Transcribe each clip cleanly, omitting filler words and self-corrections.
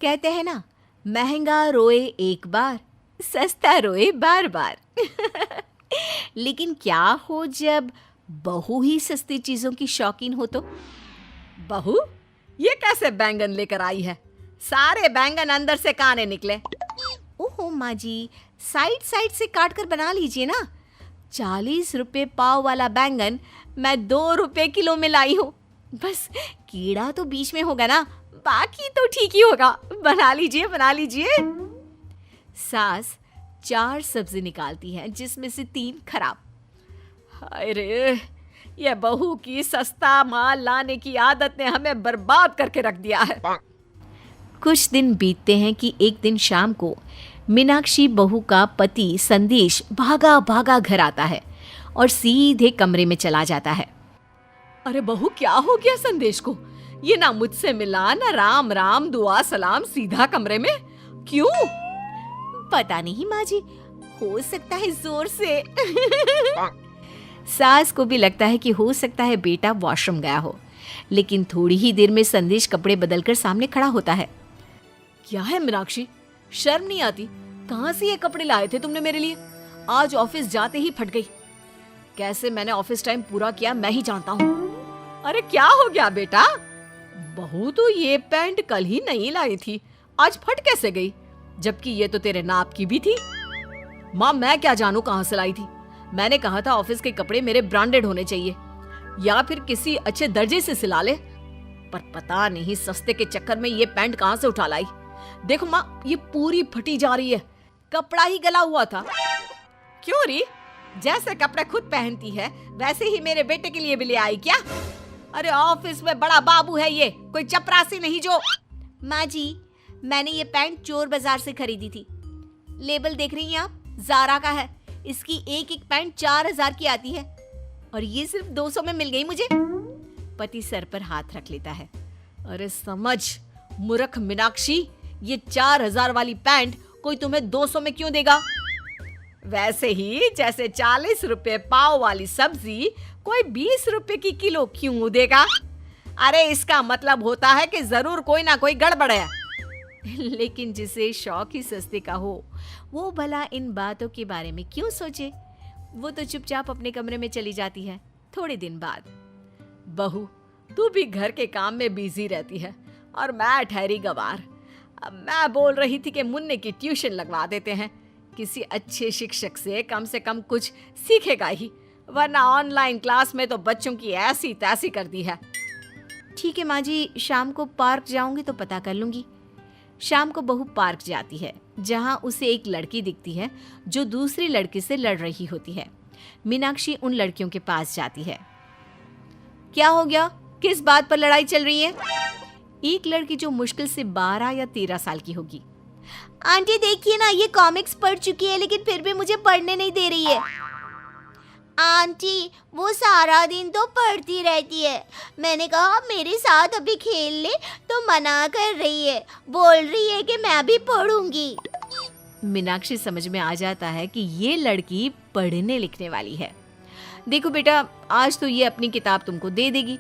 कहते हैं ना, महंगा रोए एक बार, सस्ता रोए बार बार। लेकिन क्या हो जब बहू ही सस्ती चीजों की शौकीन हो तो? बहू, ये कैसे बैंगन लेकर आई है? सारे बैंगन अंदर से काने निकले। ओहो माँ जी, साइड साइड से काट कर बना लीजिए ना। 40 रुपए पाव वाला बैंगन मैं 2 रुपए किलो में लाई हूँ। बस कीड़ा तो बीच में होगा ना, बाकी तो ठीक ही होगा। बना लीजिए, बना लीजिए। सास 4 सब्जी निकालती है, जिसमें से 3 खराब। हाय रे, ये बहू की सस्ता माल लाने की आदत ने हमें बर्बाद करके रख दिया है। कुछ दिन बीतते हैं कि एक दिन शाम को मीनाक्षी बहू का पति संदेश भागा भागा घर आता है और सीधे कमरे में चला जाता है। अरे बहू, क्या हो गया संदेश को? ये ना मुझसे मिला, ना राम राम दुआ सलाम, सीधा कमरे में क्यों? पता नहीं माँ जी, हो सकता है जोर से। सास को भी लगता है कि हो सकता है बेटा वॉशरूम गया हो, लेकिन थोड़ी ही देर में संदेश कपड़े बदलकर सामने खड़ा होता है। क्या है मीनाक्षी, शर्म नहीं आती? कहाँ से ये कपड़े लाए थे तुमने मेरे लिए? आज ऑफिस जाते ही फट गई। कैसे मैंने ऑफिस टाइम पूरा किया मैं ही जानता हूँ। अरे क्या हो गया बेटा? बहू तो ये पैंट कल ही नहीं लाई थी, आज फट कैसे गई? जबकि ये तो तेरे नाप की भी थी। माँ, मैं क्या जानू कहाँ से लाई थी? मैंने कहा था ऑफिस के कपड़े मेरे ब्रांडेड होने चाहिए या फिर किसी अच्छे दर्जे से सिला ले, पर पता नहीं सस्ते के चक्कर में ये पैंट कहाँ से उठा लाई। देखो माँ, ये पूरी फटी जा रही है, कपड़ा ही गला हुआ था। क्यों री, जैसे कपड़े खुद पहनती है वैसे ही मेरे बेटे के लिए भी ले आई क्या? अरे ऑफिस में बड़ा बाबू है ये, कोई चपरासी नहीं जो। माँ जी, मैंने ये पैंट चोर बाजार से खरीदी थी। लेबल देख रही हैं आप, ज़ारा का है। इसकी एक एक पैंट 4000 की आती है और ये सिर्फ 200 में मिल गई मुझे। पति सर पर हाथ रख लेता है। अरे समझ मूर्ख मीनाक्षी, ये 4000 वाली पैंट कोई तुम्हें 200 में क्यों देगा? वैसे ही जैसे 40 रुपए पाव वाली सब्जी कोई 20 रुपए की किलो क्यों देगा? अरे इसका मतलब होता है कि जरूर कोई ना कोई गड़बड़ है। लेकिन जिसे शौक ही सस्ते का हो, वो भला इन बातों के बारे में क्यों सोचे? वो तो चुपचाप अपने कमरे में चली जाती है। थोड़े दिन बाद, बहू, तू भी घर के काम में बिजी रहती है और मैं ठहरी गवार। अब मैं बोल रही थी कि मुन्ने की ट्यूशन लगवा देते हैं, किसी अच्छे शिक्षक से कम कुछ सीखेगा ही, वरना ऑनलाइन क्लास में तो बच्चों की ऐसी तैसी कर दी है। ठीक है माँ जी, शाम को पार्क जाऊंगी तो पता कर लूंगी। शाम को बहू पार्क जाती है, जहां उसे एक लड़की दिखती है जो दूसरी लड़की से लड़ रही होती है। मीनाक्षी उन लड़कियों के पास जाती है। क्या हो गया, किस बात पर लड़ाई चल रही है? एक लड़की जो मुश्किल से 12 या 13 साल की होगी। आंटी देखिए ना, ये कॉमिक्स पढ़ चुकी है लेकिन फिर भी मुझे पढ़ने नहीं दे रही है। आंटी, वो सारा दिन तो पढ़ती रहती है। मैंने कहा मेरे साथ अभी खेल ले तो मना कर रही है, बोल रही है कि मैं भी पढ़ूंगी। मीनाक्षी समझ में आ जाता है कि ये लड़की पढ़ने लिखने वाली है। देखो बेटा, आज तो ये अपनी किताब तुमको दे देगी,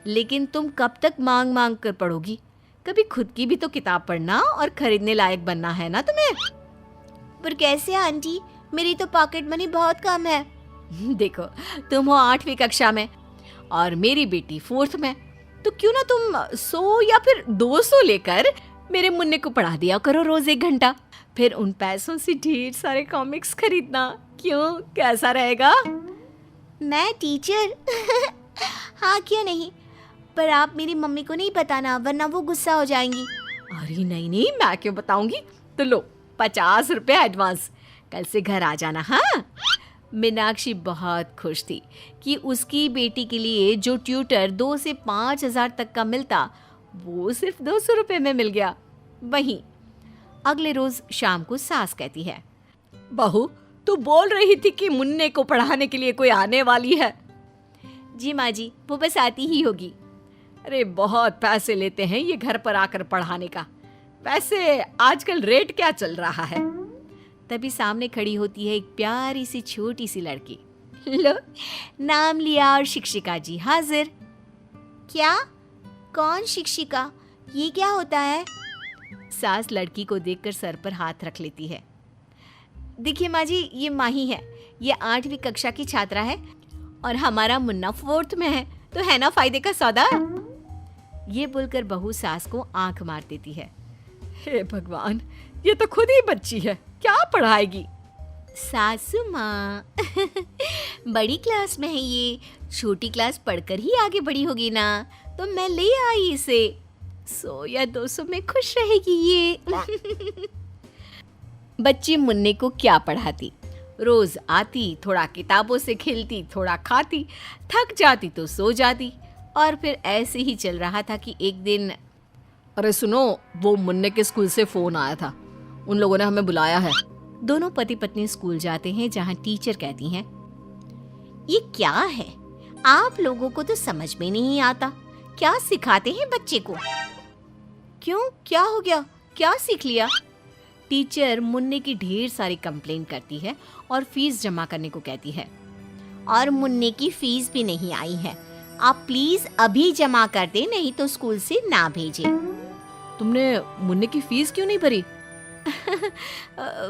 लेकिन तुम कब तक मांग मांग कर पढ़ोगी? कभी खुद की भी तो किताब पढ़ना और खरीदने लायक बनना है ना तुम्हें। पर कैसे आंटी, मेरी तो पॉकेट मनी बहुत कम है। देखो, तुम हो 8वीं कक्षा में और मेरी बेटी 4th में, तो क्यों ना तुम 100 या फिर 200 लेकर मेरे मुन्ने को पढ़ा दिया करो रोज 1 घंटा। फिर उन पैसों से ढेर सारे कॉमिक्स खरीदना। क्यों, कैसा रहेगा? मैं टीचर? हाँ क्यों नहीं, पर आप मेरी मम्मी को नहीं बताना, वरना वो गुस्सा हो जाएंगी। अरे नहीं नहीं, मैं क्यों बताऊंगी। तो लो 50 रुपए एडवांस, कल से घर आ जाना। हाँ। मीनाक्षी बहुत खुश थी कि उसकी बेटी के लिए जो ट्यूटर 2 से 5 हजार तक का मिलता, वो सिर्फ 200 रुपए में मिल गया। वहीं अगले रोज शाम को सास कहती है, बहू, तू बोल रही थी कि मुन्ने को पढ़ाने के लिए कोई आने वाली है। जी माँ जी, वो बस आती ही होगी। अरे बहुत पैसे लेते हैं ये घर पर आकर पढ़ाने का। वैसे आजकल रेट क्या चल रहा है? तभी सामने खड़ी होती है एक प्यारी सी छोटी सी लड़की। लो, नाम लिया और शिक्षिका जी हाजिर। क्या? कौन शिक्षिका? ये क्या होता है? सास लड़की को देखकर सर पर हाथ रख लेती है। देखिए माँ जी, ये माही है, ये 8वीं कक्षा की छात्रा है और हमारा मुन्ना 4th में है, तो है ना फायदे का सौदा। ये बोलकर बहू सास को आंख मार देती है। हे भगवान, ये तो खुद ही बच्ची है, क्या पढ़ाएगी। सासू माँ बड़ी क्लास में है ये, छोटी क्लास पढ़कर ही आगे बढ़ी होगी ना, तो मैं ले आई इसे, 100 या 200 में खुश रहेगी ये। बच्ची मुन्ने को क्या पढ़ाती, रोज आती, थोड़ा किताबों से खेलती, थोड़ा खाती, थक जाती तो सो जाती, और फिर ऐसे ही चल रहा था कि एक दिन। अरे सुनो, वो मुन्ने के स्कूल से फोन आया था, उन लोगों ने हमें बुलाया है। दोनों पति पत्नी स्कूल जाते हैं, जहाँ टीचर कहती हैं, ये क्या है, आप लोगों को तो समझ में नहीं आता, क्या सिखाते हैं बच्चे को। क्यों, क्या हो गया, क्या सीख लिया। टीचर मुन्ने की ढेर सारी कंप्लेंट करती है और फीस जमा करने को कहती है। और मुन्ने की फीस भी नहीं आई है, आप प्लीज अभी जमा कर दें, नहीं तो स्कूल से ना भेजें। तुमने मुन्ने की फीस क्यों नहीं भरी?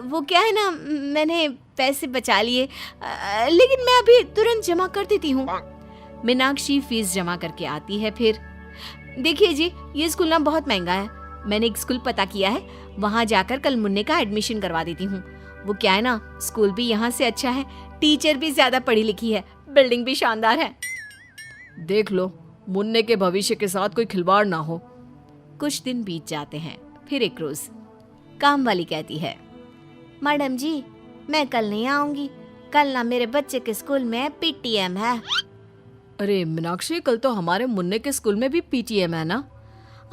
वो क्या है ना, मैंने पैसे बचा लिए, लेकिन मैं अभी तुरंत जमा कर देती हूँ। मीनाक्षी फीस जमा करके आती है। फिर देखिए जी, ये स्कूल ना बहुत महंगा है, मैंने एक स्कूल पता किया है, वहाँ जाकर कल मुन्ने का एडमिशन करवा देती हूँ। वो क्या है ना, स्कूल भी यहाँ से अच्छा है, टीचर भी ज्यादा पढ़ी लिखी है, बिल्डिंग भी शानदार है। देख लो, मुन्ने के भविष्य के साथ कोई खिलवाड़ ना हो। कुछ दिन बीत जाते हैं। फिर एक रोज काम वाली कहती है, मैडम जी मैं कल नहीं आऊंगी, कल ना मेरे बच्चे के स्कूल में पीटीएम है। अरे मीनाक्षी, कल तो हमारे मुन्ने के स्कूल में भी पीटीएम है ना?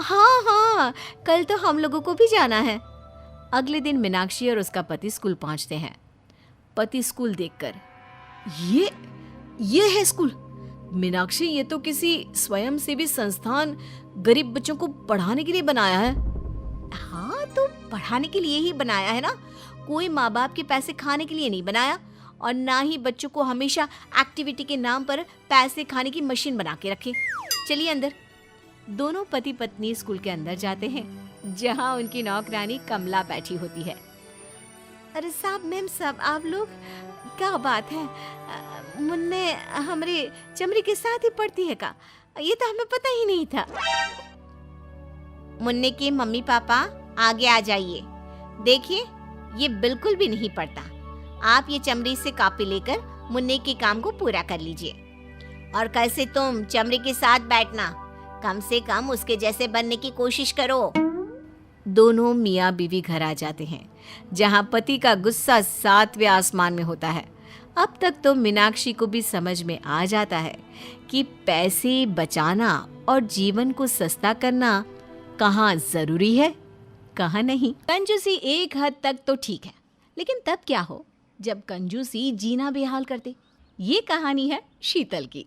हाँ हाँ, कल तो हम लोगों को भी जाना है। अगले दिन मीनाक्षी और उसका पति स्कूल पहुंचते हैं। पति स्कूल देखकर, ये है स्कूल। मीनाक्षी, ये तो किसी स्वयंसेवी संस्थान गरीब बच्चों को पढ़ाने के लिए बनाया है। हाँ, तो पढ़ाने के लिए ही बनाया है ना, कोई माँ बाप के पैसे खाने के लिए नहीं बनाया, और ना ही बच्चों को हमेशा एक्टिविटी के नाम पर पैसे खाने की मशीन बना के रखे। चलिए अंदर। दोनों पति पत्नी स्कूल के अंदर जाते हैं, जहाँ उनकी नौकरानी कमला बैठी होती है। अरे साहब, मैम साहब, आप लोग, क्या बात है, मुन्ने हमारे चमरी के साथ ही पढ़ती है का, ये तो हमें पता ही नहीं था। मुन्ने के मम्मी पापा आगे आ जाइए, देखिए ये बिल्कुल भी नहीं पढ़ता, आप ये चमड़ी से कॉपी लेकर मुन्ने के काम को पूरा कर लीजिए, और कल से तुम चमड़ी के साथ बैठना, कम से कम उसके जैसे बनने की कोशिश करो। दोनों मियाँ बीवी घर आ जाते हैं, जहाँ पति का गुस्सा 7वें आसमान में होता है। अब तक तो मीनाक्षी को भी समझ में आ जाता है कि पैसे बचाना और जीवन को सस्ता करना कहाँ जरूरी है, कहाँ नहीं। कंजूसी एक हद तक तो ठीक है, लेकिन तब क्या हो जब कंजूसी जीना बेहाल कर दे। ये कहानी है शीतल की,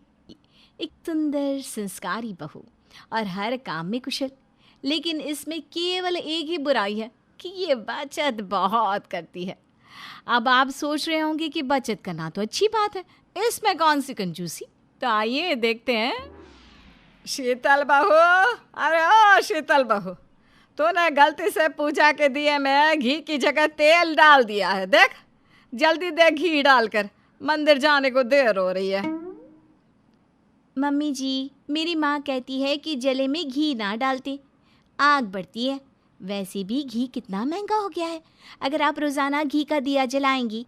एक सुंदर संस्कारी बहू और हर काम में कुशल, लेकिन इसमें केवल एक ही बुराई है कि ये बचत बहुत करती है। अब आप सोच रहे होंगे कि बचत करना तो अच्छी बात है, इसमें कौन सी कंजूसी। तो आइए देखते हैं। शीतल बहू, अरे ओ शीतल बहू, तूने गलती से पूजा के दिए में घी की जगह तेल डाल दिया है। देख, जल्दी दे घी डालकर, मंदिर जाने को देर हो रही है। मम्मी जी, मेरी माँ कहती है कि जले में घी ना डालते, आग बढ़ती है। वैसे भी घी कितना महंगा हो गया है, अगर आप रोज़ाना घी का दिया जलाएंगी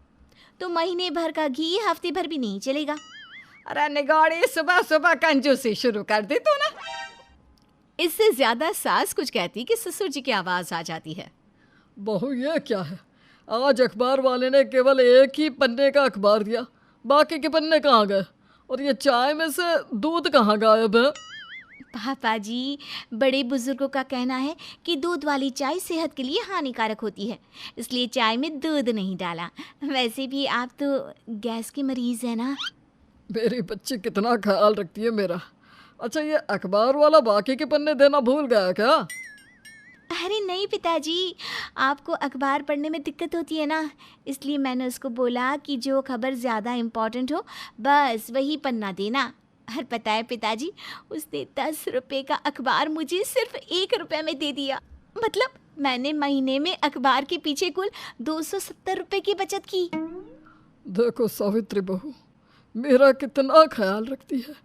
तो महीने भर का घी हफ्ते भर भी नहीं चलेगा। अरे निगौड़ी, सुबह सुबह कंजूसी शुरू कर दी तूने। इससे ज्यादा सास कुछ कहती कि ससुर जी की आवाज़ आ जाती है। बहू, ये क्या है, आज अखबार वाले ने केवल एक ही पन्ने का अखबार दिया, बाकी के पन्ने कहाँ गए? और ये चाय में से दूध कहाँ गायब है? पापा जी, बड़े बुजुर्गों का कहना है कि दूध वाली चाय सेहत के लिए हानिकारक होती है, इसलिए चाय में दूध नहीं डाला। वैसे भी आप तो गैस के मरीज है ना। मेरी बच्ची कितना ख्याल रखती है मेरा। अच्छा, ये अखबार वाला बाकी के पन्ने देना भूल गया क्या? अरे नहीं पिताजी, आपको अखबार पढ़ने में दिक्कत होती है ना, इसलिए मैंने उसको बोला कि जो खबर ज़्यादा इम्पोर्टेंट हो बस वही पन्ना देना। और पता है पिताजी, उसने 10 रुपये का अखबार मुझे सिर्फ 1 रुपये में दे दिया। मतलब मैंने महीने में अखबार के पीछे कुल 270 रुपए की बचत की। देखो सावित्री बहू, मेरा कितना ख्याल रखती है।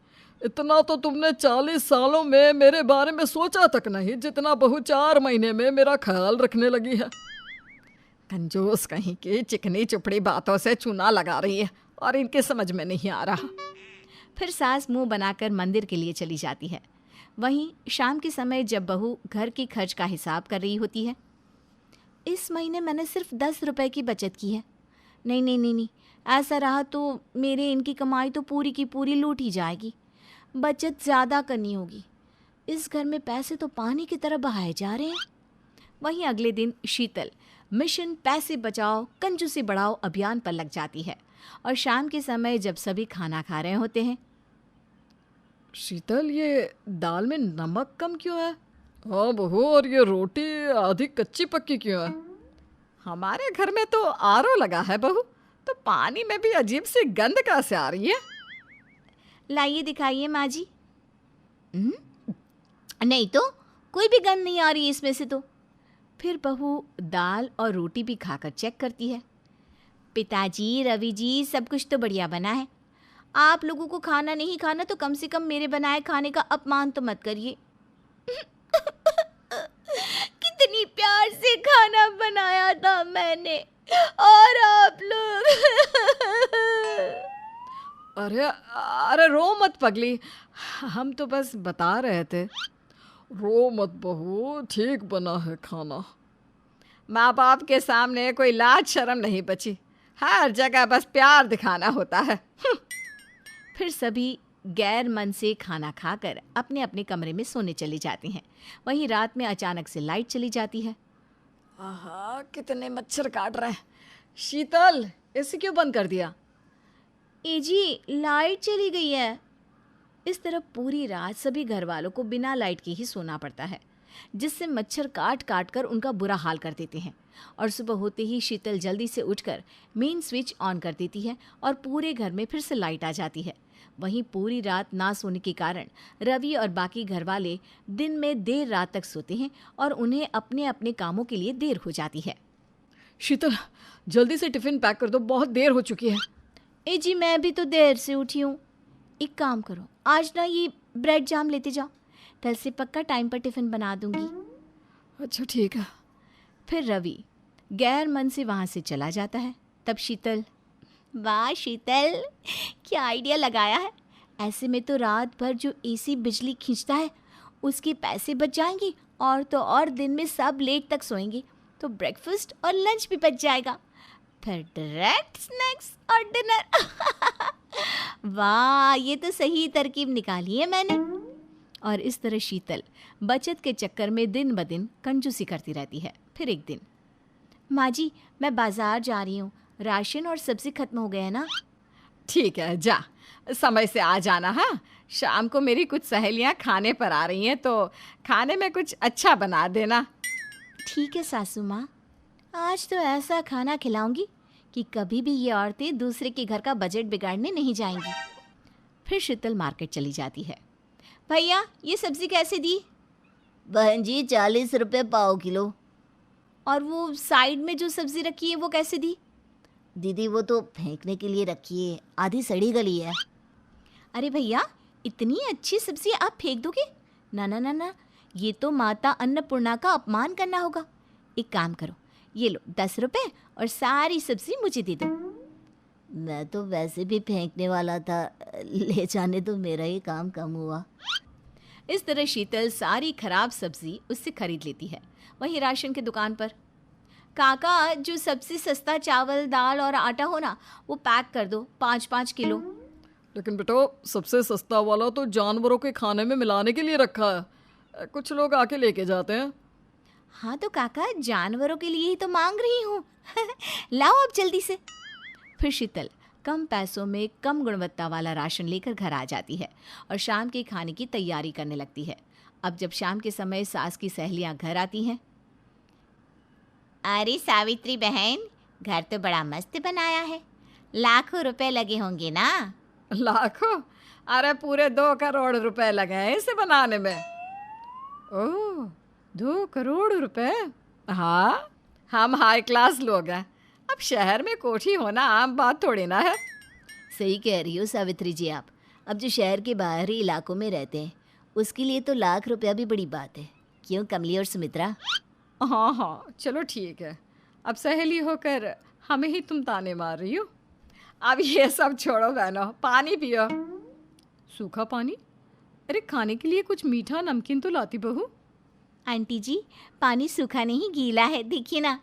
इतना तो तुमने 40 सालों में मेरे बारे में सोचा तक नहीं, जितना बहू 4 महीने में मेरा ख्याल रखने लगी है। कंजूस कहीं की चिकनी चुपड़ी बातों से चूना लगा रही है और इनके समझ में नहीं आ रहा। फिर सास मुंह बनाकर मंदिर के लिए चली जाती है। वहीं शाम के समय जब बहू घर के खर्च का हिसाब कर रही होती है, इस महीने मैंने सिर्फ 10 रुपए की बचत की है। नहीं नहीं नहीं नहीं, ऐसा रहा तो मेरे इनकी कमाई तो पूरी की पूरी लूट ही जाएगी। बचत ज़्यादा करनी होगी। इस घर में पैसे तो पानी की तरह बहाए जा रहे हैं। वहीं अगले दिन शीतल मिशन पैसे बचाओ कंजूसी बढ़ाओ अभियान पर लग जाती है और शाम के समय जब सभी खाना खा रहे होते हैं, शीतल, ये दाल में नमक कम क्यों है? हाँ बहू, और ये रोटी आधी कच्ची पक्की क्यों है? हमारे घर में तो आरओ लगा है बहू, तो पानी में भी अजीब सी गंध कैसे आ रही है? लाइए दिखाइए माँ जी। नहीं तो कोई भी गंध नहीं आ रही इसमें से तो। फिर बहू दाल और रोटी भी खाकर चेक करती है। पिताजी, रवि जी, सब कुछ तो बढ़िया बना है। आप लोगों को खाना नहीं खाना तो कम से कम मेरे बनाए खाने का अपमान तो मत करिए। कितनी प्यार से खाना बनाया था मैंने और आप लोग। अरे अरे रो मत पगली, हम तो बस बता रहे थे। रो मत बहू, ठीक बना है खाना। माँ बाप के सामने कोई लाज शर्म नहीं बची, हर जगह बस प्यार दिखाना होता है। फिर सभी गैर मन से खाना खाकर अपने अपने कमरे में सोने चले जाते हैं। वहीं रात में अचानक से लाइट चली जाती है। आहा, कितने मच्छर काट रहे हैं। शीतल, ऐसे क्यों बंद कर दिया? ए जी, लाइट चली गई है। इस तरह पूरी रात सभी घर वालों को बिना लाइट के ही सोना पड़ता है, जिससे मच्छर काट काट कर उनका बुरा हाल कर देते हैं। और सुबह होते ही शीतल जल्दी से उठकर मेन स्विच ऑन कर देती है और पूरे घर में फिर से लाइट आ जाती है। वहीं पूरी रात ना सोने के कारण रवि और बाकी घर वाले दिन में देर रात तक सोते हैं और उन्हें अपने अपने कामों के लिए देर हो जाती है। शीतल, जल्दी से टिफिन पैक कर दो, बहुत देर हो चुकी है। ए जी, मैं भी तो देर से उठी हूँ। एक काम करो, आज ना ये ब्रेड जाम लेते जाओ, कल से पक्का टाइम पर टिफिन बना दूंगी। अच्छा ठीक है। फिर रवि गैर मन से वहाँ से चला जाता है। तब शीतल, वाह शीतल, क्या आइडिया लगाया है। ऐसे में तो रात भर जो एसी बिजली खींचता है उसके पैसे बच जाएंगे और तो और दिन में सब लेट तक सोएंगे तो ब्रेकफास्ट और लंच भी बच जाएगा। फिर डायरेक्ट स्नैक्स और डिनर। वाह, ये तो सही तरकीब निकाली है मैंने। और इस तरह शीतल बचत के चक्कर में दिन ब दिन कंजूसी करती रहती है। फिर एक दिन, माँ जी, मैं बाजार जा रही हूँ, राशन और सब्जी खत्म हो गए हैं ना। ठीक है, जा समय से आ जाना। हाँ, शाम को मेरी कुछ सहेलियाँ खाने पर आ रही हैं तो खाने में कुछ अच्छा बना देना। ठीक है सासू माँ, आज तो ऐसा खाना खिलाऊंगी कि कभी भी ये औरतें दूसरे के घर का बजट बिगाड़ने नहीं जाएंगी। फिर शीतल मार्केट चली जाती है। भैया, ये सब्जी कैसे दी? बहन जी, 40 रुपये पाव किलो। और वो साइड में जो सब्जी रखी है वो कैसे दी? दीदी, वो तो फेंकने के लिए रखी है, आधी सड़ी गली है। अरे भैया, इतनी अच्छी सब्जी आप फेंक दोगे? ना ना ना ना, ये तो माता अन्नपूर्णा का अपमान करना होगा। एक काम करो, ये लो 10 रुपये और सारी सब्जी मुझे दे दो। मैं तो वैसे भी फेंकने वाला था, ले जाने तो मेरा ही काम कम हुआ। इस तरह शीतल सारी खराब सब्जी उससे खरीद लेती है। वहीं राशन की दुकान पर, काका, जो सबसे सस्ता चावल, दाल और आटा हो ना, वो पैक कर दो 5-5 किलो। लेकिन बेटा, सबसे सस्ता वाला तो जानवरों के खाने में मिलाने के लिए रखा है, कुछ लोग आके लेके जाते हैं। हाँ तो काका, जानवरों के लिए ही तो मांग रही हूँ। लाओ अब जल्दी से। फिर शीतल कम पैसों में कम गुणवत्ता वाला राशन लेकर घर आ जाती है और शाम के खाने की तैयारी करने लगती है। अब जब शाम के समय सास की सहेलियां घर आती हैं। अरे सावित्री बहन, घर तो बड़ा मस्त बनाया है, लाखों रुपए लगे होंगे ना? लाखों? अरे पूरे 2 करोड़ रुपए लगे हैं इसे बनाने में। ओह, 2 करोड़ रुपए? हाँ, हम हाई क्लास लोग हैं। अब शहर में कोठी होना आम बात थोड़ी ना है। सही कह रही हो सावित्री जी आप। अब जो शहर के बाहरी इलाकों में रहते हैं उसके लिए तो लाख रुपया भी बड़ी बात है। क्यों कमली और सुमित्रा? हाँ हाँ, चलो ठीक है। अब सहेली होकर हमें ही तुम ताने मार रही हो। अब ये सब छोड़ो बहनों, पानी पियो। सूखा पानी? अरे खाने के लिए कुछ मीठा नमकीन तो लाती बहू। आंटी जी, पानी सूखा नहीं गीला है, देखिए ना।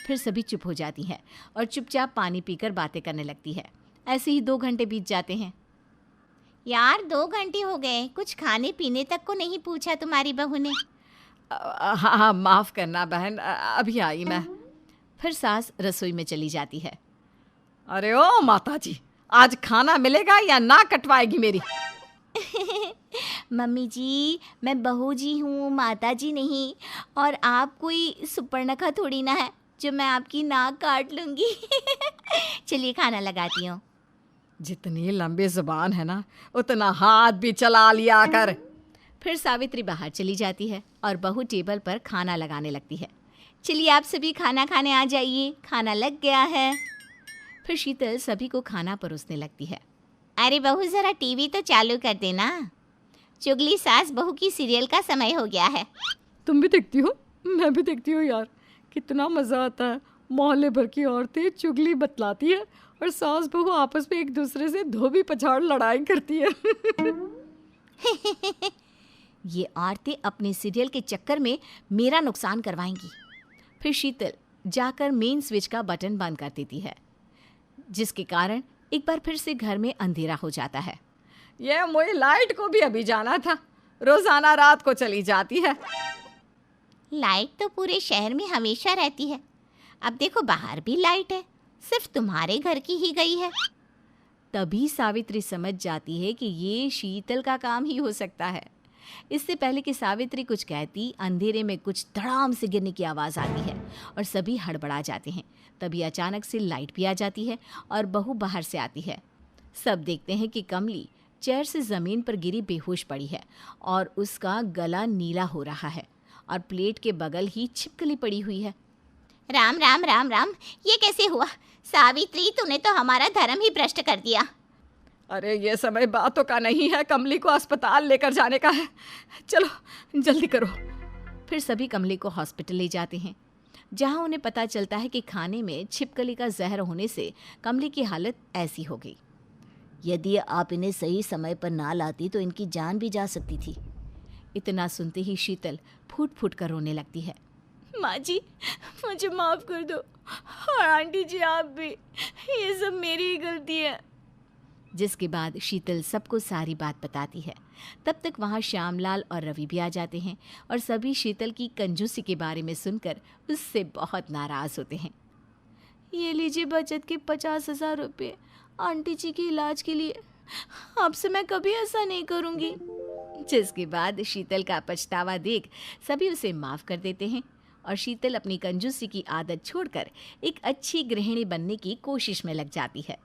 फिर सभी चुप हो जाती हैं और चुपचाप पानी पीकर बातें करने लगती है। ऐसे ही 2 घंटे बीत जाते हैं। यार 2 घंटे हो गए, कुछ खाने पीने तक को नहीं पूछा तुम्हारी बहू ने। हाँ हाँ, माफ़ करना बहन, अभी आई मैं। फिर सास रसोई में चली जाती है। अरे ओ माता जी, आज खाना मिलेगा या ना कटवाएगी मेरी? मम्मी जी, मैं बहू जी हूँ, माता जी नहीं। और आप कोई सुपर्णखा थोड़ी ना है जो मैं आपकी नाक काट लूँगी। चलिए खाना लगाती हूँ। जितनी लंबी जुबान है ना, उतना हाथ भी चला लिया कर। फिर सावित्री बाहर चली जाती है और बहू टेबल पर खाना लगाने लगती है। चलिए आप सभी खाना खाने आ जाइए, खाना लग गया है। फिर शीतल सभी को खाना परोसने लगती है। अरे बहू ज़रा टीवी तो चालू कर देना। चुगली सास बहू की सीरियल का समय हो गया है। तुम भी देखती हो? मैं भी देखती हूँ यार, कितना मज़ा आता है। मोहल्ले भर की औरतें चुगली बतलाती है और सास बहू आपस में एक दूसरे से धोबी पछाड़ लड़ाई करती है। ये औरतें अपने सीरियल के चक्कर में मेरा नुकसान करवाएंगी। फिर शीतल जाकर मेन स्विच का बटन बंद कर देती है, जिसके कारण एक बार फिर से घर में अंधेरा हो जाता है। ये मुझे लाइट को भी अभी जाना था, रोजाना रात को चली जाती है। लाइट तो पूरे शहर में हमेशा रहती है। अब देखो बाहर भी लाइट है, सिर्फ तुम्हारे घर की ही गई है। तभी सावित्री समझ जाती है कि ये शीतल का काम ही हो सकता है। इससे पहले कि सावित्री कुछ कहती, अंधेरे में कुछ धड़ाम से गिरने की आवाज़ आती है और सभी हड़बड़ा जाते हैं। तभी अचानक से लाइट भी आ जाती है और बहू बाहर से आती है। सब देखते हैं कि कमली चेयर से ज़मीन पर गिरी बेहोश पड़ी है और उसका गला नीला हो रहा है और प्लेट के बगल ही छिपकली पड़ी हुई है। राम राम राम राम, ये कैसे हुआ? सावित्री, तूने तो हमारा धर्म ही भ्रष्ट कर दिया। अरे ये समय बातों का नहीं है, कमली को अस्पताल लेकर जाने का है। चलो जल्दी करो। फिर सभी कमली को हॉस्पिटल ले जाते हैं, जहां उन्हें पता चलता है कि खाने में छिपकली का जहर होने से कमली की हालत ऐसी हो गई। यदि आप इन्हें सही समय पर ना लाती तो इनकी जान भी जा सकती थी। इतना सुनते ही शीतल फूट फूट कर रोने लगती है। माँ जी, मुझे माफ़ कर दो, और आंटी जी आप भी, ये सब मेरी ही गलती है। जिसके बाद शीतल सबको सारी बात बताती है। तब तक वहाँ श्यामलाल और रवि भी आ जाते हैं और सभी शीतल की कंजूसी के बारे में सुनकर उससे बहुत नाराज़ होते हैं। ये लीजिए बचत के 50,000 रुपये आंटी जी के इलाज के लिए, आपसे मैं कभी ऐसा नहीं करूँगी। जिसके बाद शीतल का पछतावा देख सभी उसे माफ़ कर देते हैं और शीतल अपनी कंजूसी की आदत छोड़कर एक अच्छी गृहिणी बनने की कोशिश में लग जाती है।